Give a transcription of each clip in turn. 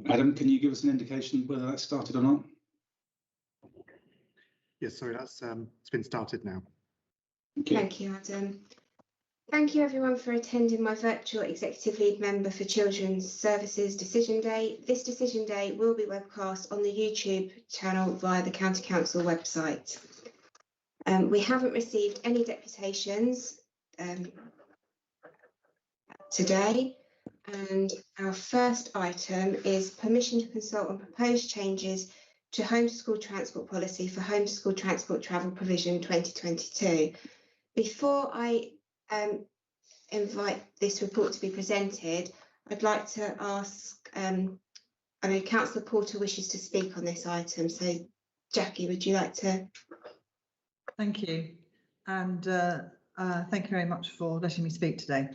Adam, can you give us an indication whether that's started or not? Yes, sorry, that's it's been started now. Okay. Thank you, Adam. Thank you everyone for attending my virtual Executive Lead Member for Children's Services Decision Day. This Decision Day will be webcast on the YouTube channel via the County Council website. We haven't received any deputations today, and our first item is permission to consult on proposed changes to Home to School Transport Policy for Home to School Transport Travel Provision 2022. Before I invite this report to be presented, I'd like to ask, I know Councillor Porter wishes to speak on this item, so Jackie, would you like to? Thank you, and thank you very much for letting me speak today.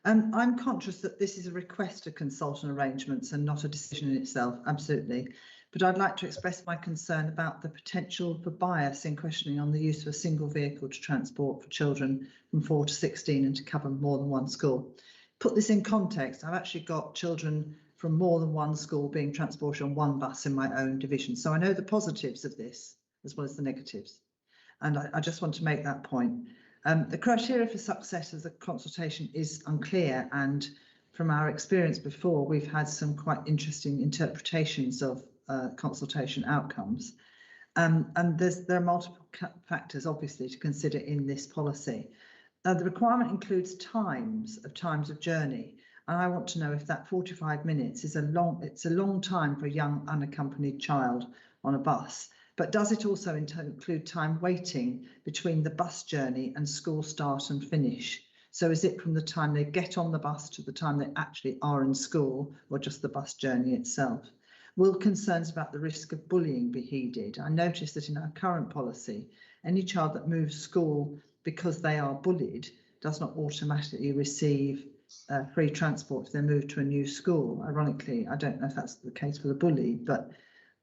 I'm conscious that this is a request to consult on arrangements and not a decision in itself, absolutely. But I'd like to express my concern about the potential for bias in questioning on the use of a single vehicle to transport for children from 4 to 16 and to cover more than one school. Put this in context, I've actually got children from more than one school being transported on one bus in my own division. So I know the positives of this as well as the negatives. And I just want to make that point. The criteria for success of the consultation is unclear, and from our experience before, we've had some quite interesting interpretations of consultation outcomes. And there are multiple factors, obviously, to consider in this policy. The requirement includes times of journey, and I want to know if that 45 minutes is it's a long time for a young unaccompanied child on a bus. But does it also include time waiting between the bus journey and school start and finish? So is it from the time they get on the bus to the time they actually are in school, or just the bus journey itself? Will concerns about the risk of bullying be heeded? I noticed that in our current policy, any child that moves school because they are bullied does not automatically receive free transport if they move to a new school. Ironically, I don't know if that's the case for the bully, but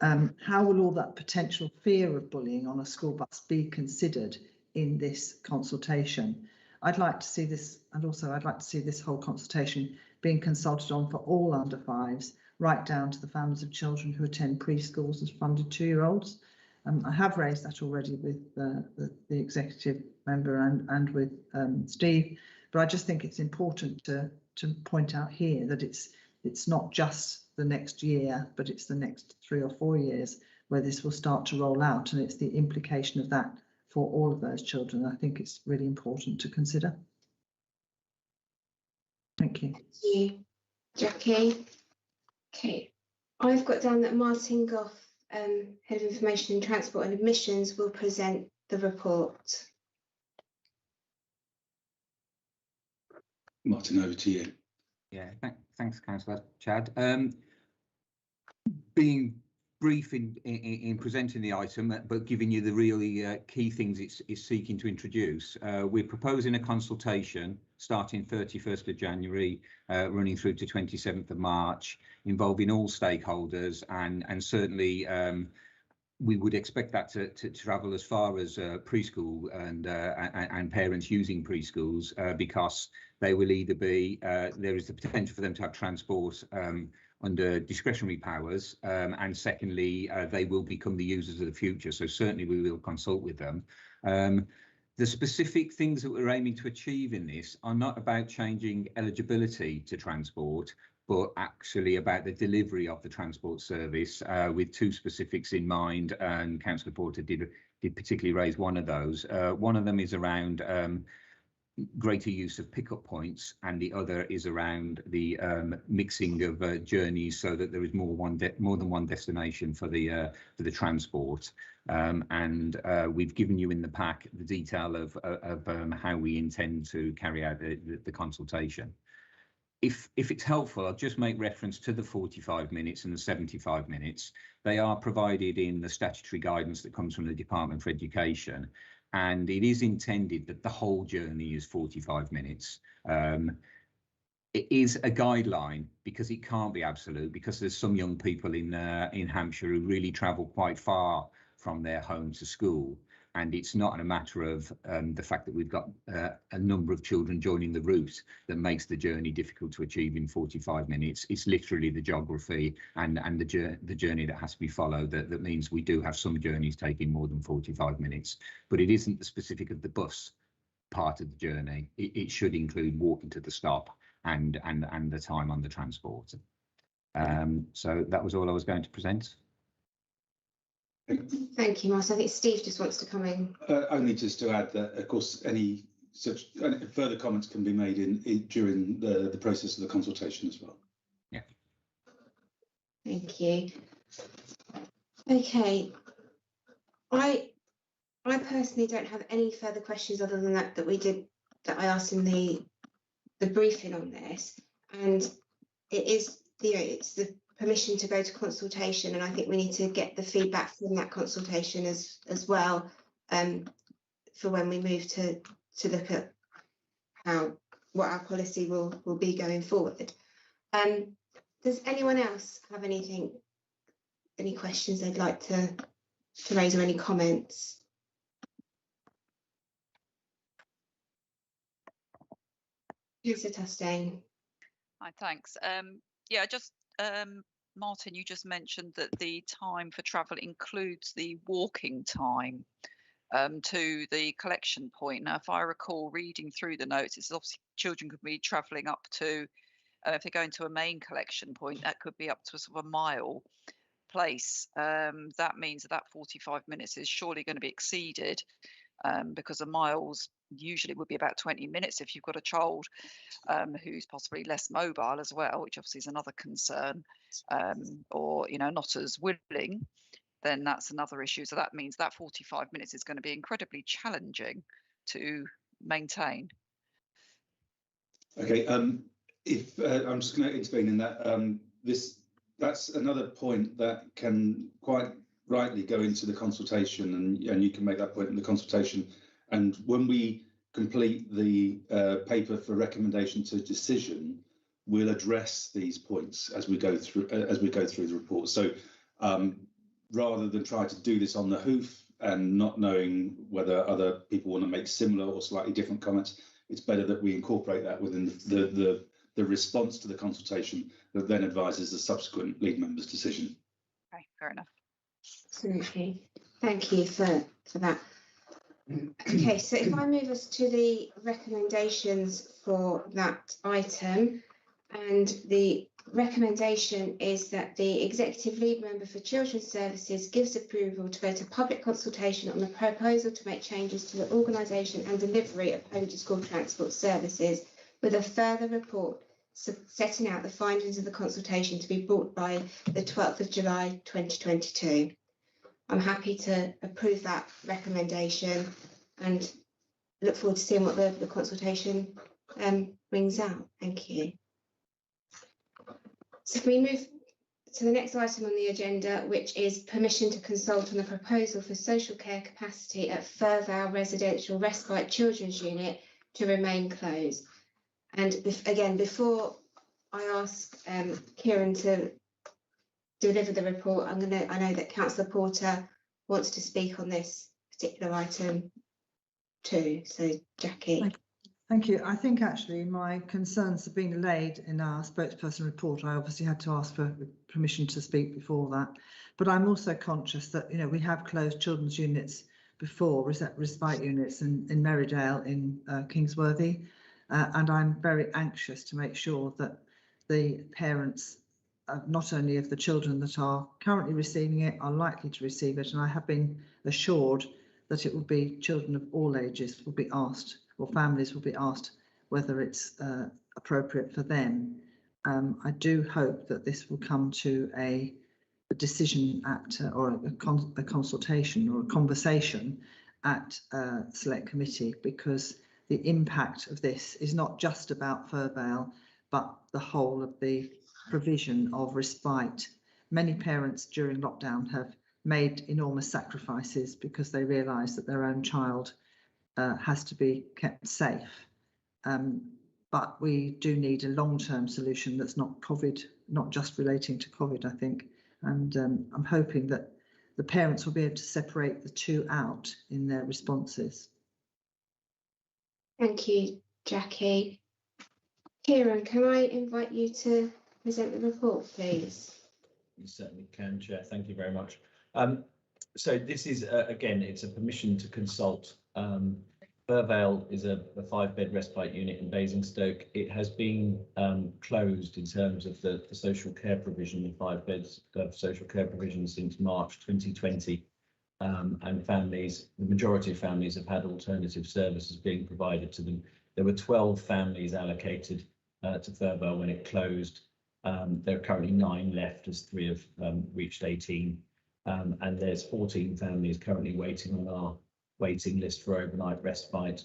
how will all that potential fear of bullying on a school bus be considered in this consultation? I'd like to see this, and also I'd like to see this whole consultation being consulted on for all under fives, right down to the families of children who attend preschools as funded 2-year-olds. I have raised that already with the executive member and with Steve, but I just think it's important to point out here that it's not just the next year, but it's the next 3 or 4 years where this will start to roll out, and it's the implication of that for all of those children. I think it's really important to consider. Thank you. Thank you, Jackie. Okay, I've got down that Martin Goff, Head of Information and Transport and Admissions, will present the report. Martin, over to you. Yeah, thanks, Councillor Chad. Being brief in presenting the item, but giving you the really key things it's seeking to introduce. We're proposing a consultation starting 31st of January, running through to 27th of March, involving all stakeholders, and certainly we would expect that to travel as far as preschool and parents using preschools, because they will either be, there is the potential for them to have transport under discretionary powers, and secondly, they will become the users of the future. So certainly we will consult with them. The specific things that we're aiming to achieve in this are not about changing eligibility to transport, but actually about the delivery of the transport service, with 2 specifics in mind, and Councillor Porter did particularly raise one of those. One of them is around greater use of pickup points, and the other is around the mixing of journeys, so that there is more than one destination for the transport. And we've given you in the pack the detail of how we intend to carry out the consultation. If it's helpful, I'll just make reference to the 45 minutes and the 75 minutes. They are provided in the statutory guidance that comes from the Department for Education, and it is intended that the whole journey is 45 minutes. It is a guideline because it can't be absolute, because there's some young people in Hampshire who really travel quite far from their home to school. And it's not a matter of the fact that we've got a number of children joining the route that makes the journey difficult to achieve in 45 minutes. It's literally the geography and the journey that has to be followed that means we do have some journeys taking more than 45 minutes. But it isn't the specific of the bus part of the journey. It should include walking to the stop and the time on the transport. So that was all I was going to present. Thank you, Martin. I think Steve just wants to come in. Only just to add that, of course, any such further comments can be made during the process of the consultation as well. Yeah. Thank you. Okay. I personally don't have any further questions other than that I asked in the briefing on this, and it is it's the permission to go to consultation, and I think we need to get the feedback from that consultation as well, for when we move to look at what our policy will be going forward. Does anyone else have any questions they'd like to raise, or any comments? Lisa Tustain. Hi, thanks. Yeah, just Martin, you just mentioned that the time for travel includes the walking time to the collection point. Now, if I recall reading through the notes, it's obviously children could be travelling up to, if they're going to a main collection point, that could be up to a sort of a mile place. That means that 45 minutes is surely going to be exceeded, because a mile's usually would be about 20 minutes if you've got a child who's possibly less mobile as well, which obviously is another concern, or not as willing, then that's another issue. So that means that 45 minutes is going to be incredibly challenging to maintain. Okay, if I'm just going to explain in that that's another point that can quite rightly go into the consultation, and you can make that point in the consultation. And when we complete the paper for recommendation to decision, we'll address these points as we go through the report. So rather than try to do this on the hoof and not knowing whether other people want to make similar or slightly different comments, it's better that we incorporate that within the response to the consultation that then advises the subsequent lead member's decision. Okay, fair enough. Absolutely. Thank you for that. Okay, so if I move us to the recommendations for that item, and the recommendation is that the Executive Lead Member for Children's Services gives approval to go to public consultation on the proposal to make changes to the organisation and delivery of home to school transport services, with a further report setting out the findings of the consultation to be brought by the 12th of July 2022. I'm happy to approve that recommendation and look forward to seeing what the consultation brings out. Thank you. So if we move to the next item on the agenda, which is permission to consult on the proposal for social care capacity at Furval Residential Respite Children's Unit to remain closed. And again, before I ask Kieran to deliver the report, I know that Councillor Porter wants to speak on this particular item too. So Jackie. Thank you. I think actually my concerns have been allayed in our spokesperson report. I obviously had to ask for permission to speak before that, but I'm also conscious that we have closed children's units before, respite units in Merridale, in Kingsworthy, and I'm very anxious to make sure that the parents, not only of the children that are currently receiving it, are likely to receive it, and I have been assured that it will be children of all ages will be asked, or families will be asked whether it's appropriate for them. I do hope that this will come to a decision at or a consultation or a conversation at select committee, because the impact of this is not just about Furval, but the whole of the provision of respite. Many parents during lockdown have made enormous sacrifices because they realise that their own child has to be kept safe. But we do need a long-term solution that's not COVID, not just relating to COVID, I think. And I'm hoping that the parents will be able to separate the two out in their responses. Thank you, Jackie. Kieran, can I invite you to present the report, please? You certainly can, Chair. Thank you very much. So this is, again, it's a permission to consult. Furval is a 5-bed respite unit in Basingstoke. It has been closed in terms of the social care provision, the 5 beds of social care provision since March 2020. And families, the majority of families have had alternative services being provided to them. There were 12 families allocated to Furval when it closed. There are currently 9 left as 3 have reached 18. And there's 14 families currently waiting on our waiting list for overnight respite.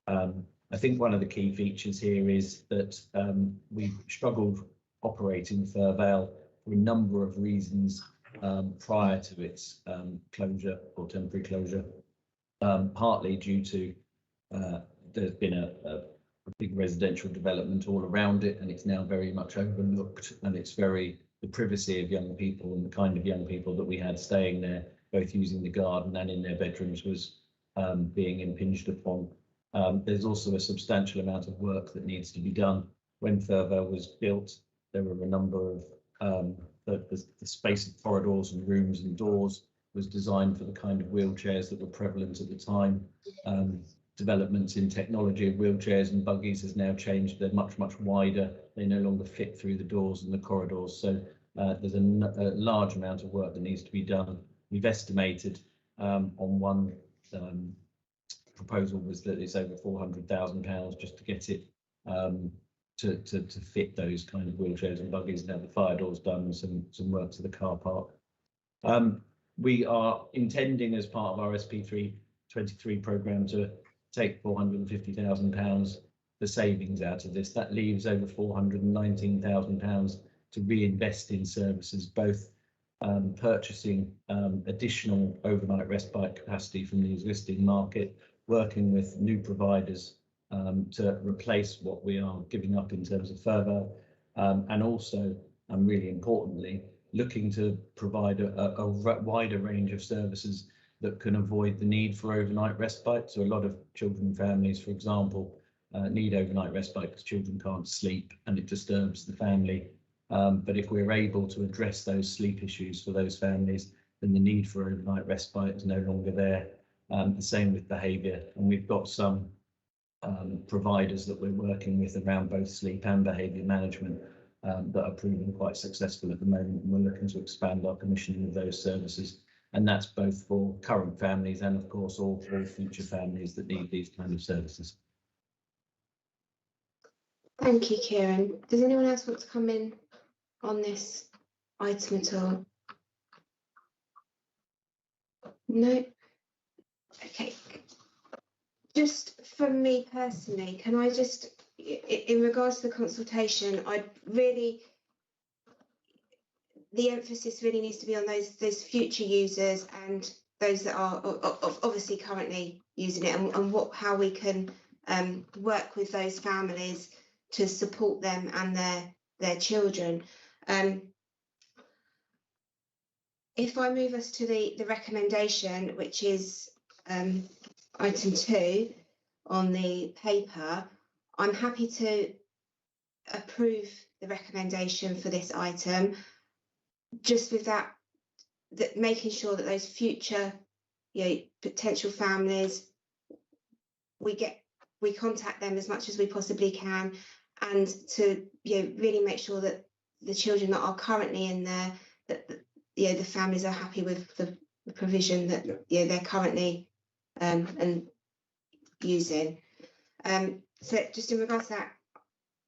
I think one of the key features here is that we've struggled operating Furval for a number of reasons prior to its closure or temporary closure, partly due to there's been a big residential development all around it, and it's now very much overlooked, and it's very the privacy of young people and the kind of young people that we had staying there, both using the garden and in their bedrooms, was being impinged upon. There's also a substantial amount of work that needs to be done. When Furval was built, there were a number of the space of corridors and rooms and doors was designed for the kind of wheelchairs that were prevalent at the time. Developments in technology of wheelchairs and buggies has now changed. They're much wider. They no longer fit through the doors and the corridors. So there's a large amount of work that needs to be done. We've estimated on one proposal was that it's over £400,000 just to get it to fit those kind of wheelchairs and buggies and have the fire doors done, some work to the car park. We are intending, as part of our SP323 programme, to take £450,000 the savings out of this. That leaves over £419,000 to reinvest in services, both purchasing additional overnight respite capacity from the existing market, working with new providers to replace what we are giving up in terms of Furval, and also, and really importantly, looking to provide a wider range of services that can avoid the need for overnight respite. So a lot of children and families, for example, need overnight respite because children can't sleep and it disturbs the family. But if we're able to address those sleep issues for those families, then the need for overnight respite is no longer there. The same with behaviour, and we've got some providers that we're working with around both sleep and behaviour management that are proving quite successful at the moment, and we're looking to expand our commissioning of those services. And that's both for current families and, of course, all future families that need these kind of services. Thank you, Kieran. Does anyone else want to come in on this item at all? No? Okay. Just for me personally, can I just, in regards to the consultation, the emphasis really needs to be on those future users and those that are obviously currently using it, and how we can work with those families to support them and their children. If I move us to the recommendation, which is item 2 on the paper, I'm happy to approve the recommendation for this item, just with that making sure that those future potential families, we contact them as much as we possibly can, and to really make sure that the children that are currently in there, that the families are happy with the provision that they're currently and using. So just in regards to that,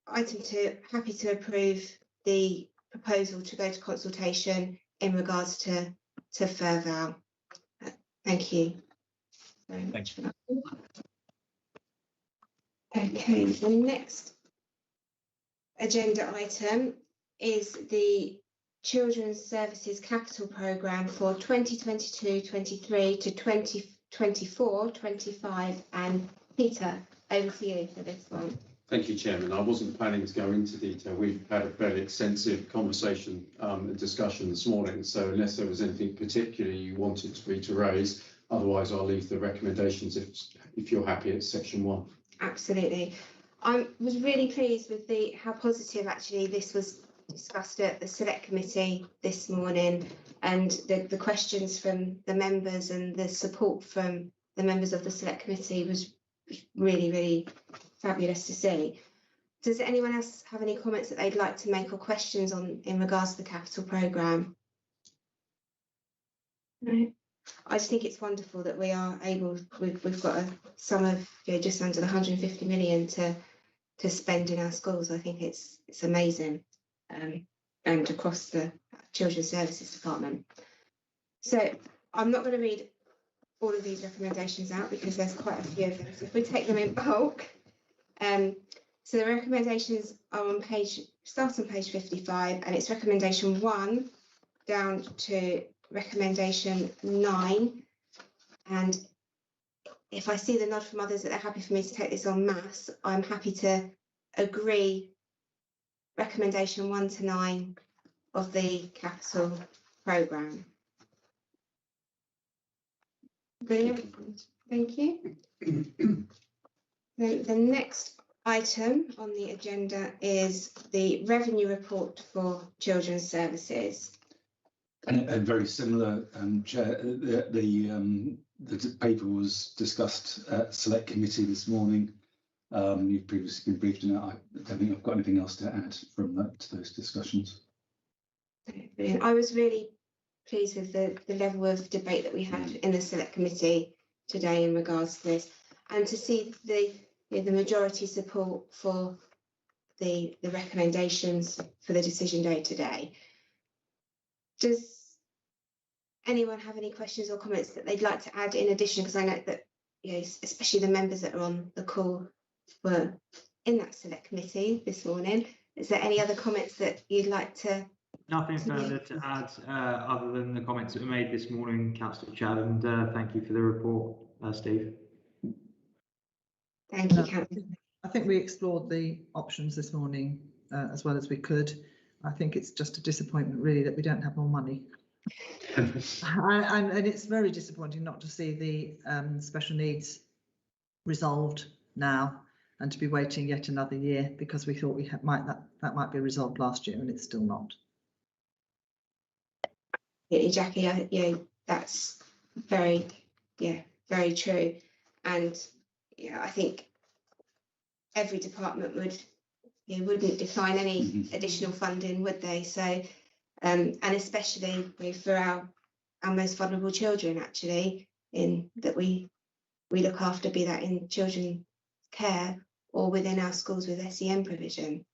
item 2, happy to approve the proposal to go to consultation in regards to Furval. Thank you very much for that. Okay, the next agenda item is the Children's Services Capital Programme for 2022-23 to 2024-25, and Peter, over to you for this one. Thank you, Chairman. I wasn't planning to go into detail. We've had a fairly extensive conversation and discussion this morning. So unless there was anything particular you wanted me to raise, otherwise I'll leave the recommendations if you're happy at section 1. Absolutely. I was really pleased with how positive actually this was discussed at the select committee this morning, and the questions from the members and the support from the members of the select committee was really, really fabulous to see. Does anyone else have any comments that they'd like to make or questions in regards to the capital programme? No. I just think it's wonderful that we are able. We've got a sum of just under the 150 million to spend in our schools. I think it's amazing, and across the Children's Services Department. So I'm not going to read all of these recommendations out because there's quite a few of them. So if we take them in bulk, so the recommendations are start on page 55, and it's recommendation 1 down to recommendation 9. And if I see the nod from others that they're happy for me to take this en masse, I'm happy to agree recommendation 1 to 9 of the capital programme. Brilliant, thank you. Then the next item on the agenda is the revenue report for Children's Services. And very similar, Chair, the paper was discussed at select committee this morning. You've previously been briefed on it. I don't think I've got anything else to add from that to those discussions. Brilliant. I was really pleased with the level of debate that we had in the select committee today in regards to this, and to see the majority support for the recommendations for the decision day today. Does anyone have any questions or comments that they'd like to add in addition? Because I know that especially the members that are on the call were in that select committee this morning. Is there any other comments that you'd like to? Nothing further to add other than the comments that were made this morning, Councillor Chad, and thank you for the report, Steve. Thank you, Councillor. I think we explored the options this morning as well as we could. I think it's just a disappointment really that we don't have more money. and it's very disappointing not to see the special needs resolved now and to be waiting yet another year, because we thought that might be resolved last year and it's still not. Yeah, Jackie, that's very true. And I think every department wouldn't decline any additional funding, would they? So, and especially for our most vulnerable children, actually, in that we look after, be that in children's care or within our schools with SEN provision.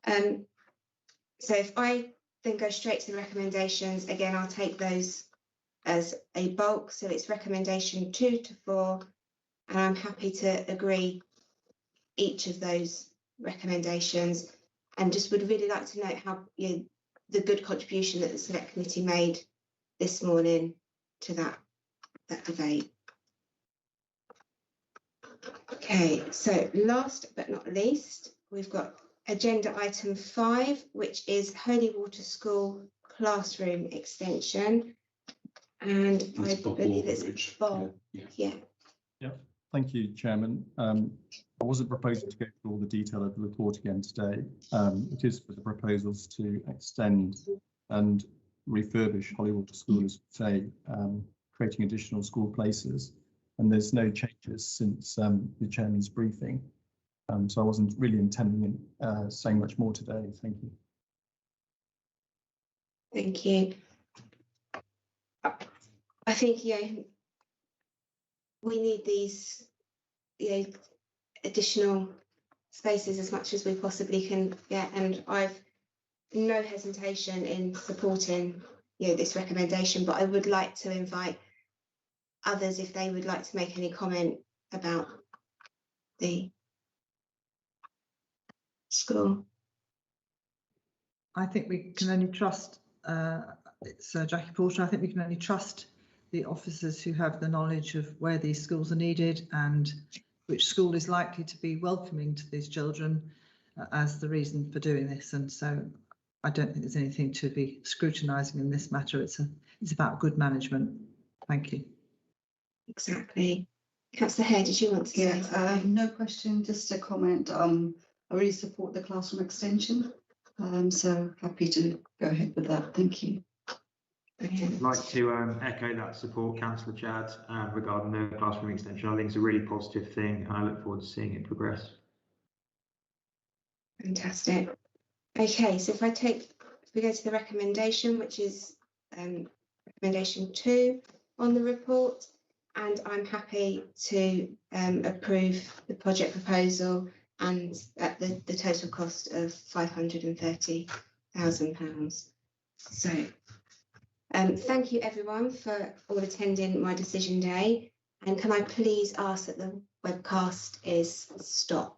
So if I then go straight to the recommendations, again, I'll take those as a bulk. So it's recommendation 2 to 4, and I'm happy to agree each of those recommendations, and just would really like to note how the good contribution that the select committee made this morning to that debate. Okay, so last but not least, we've got agenda item 5, which is Holy Water School classroom extension, and I believe it's Bob. Yeah. Thank you, Chairman. I wasn't proposing to go through all the detail of the report again today. It is for the proposals to extend and refurbish Holywater School, as we say, creating additional school places. And there's no changes since the Chairman's briefing. So I wasn't really intending saying much more today. Thank you. Thank you. I think, we need these, additional spaces as much as we possibly can get, and I've no hesitation in supporting, this recommendation, but I would like to invite others if they would like to make any comment about the school. I think we can only trust, it's Jackie Porter, I think we can only trust the officers who have the knowledge of where these schools are needed and which school is likely to be welcoming to these children as the reason for doing this. And so I don't think there's anything to be scrutinising in this matter. It's about good management. Thank you. Exactly. Councillor Hare, did you want to say Yeah, something? no question, just a comment. I really support the classroom extension. So happy to go ahead with that. Thank you. Brilliant. I'd like to echo that support, Councillor Chad, regarding the classroom extension. I think it's a really positive thing, and I look forward to seeing it progress. Fantastic. Okay, so if we go to the recommendation, which is recommendation 2 on the report, and I'm happy to approve the project proposal and at the total cost of £530,000. So thank you everyone for all attending my decision day, and can I please ask that the webcast is stopped?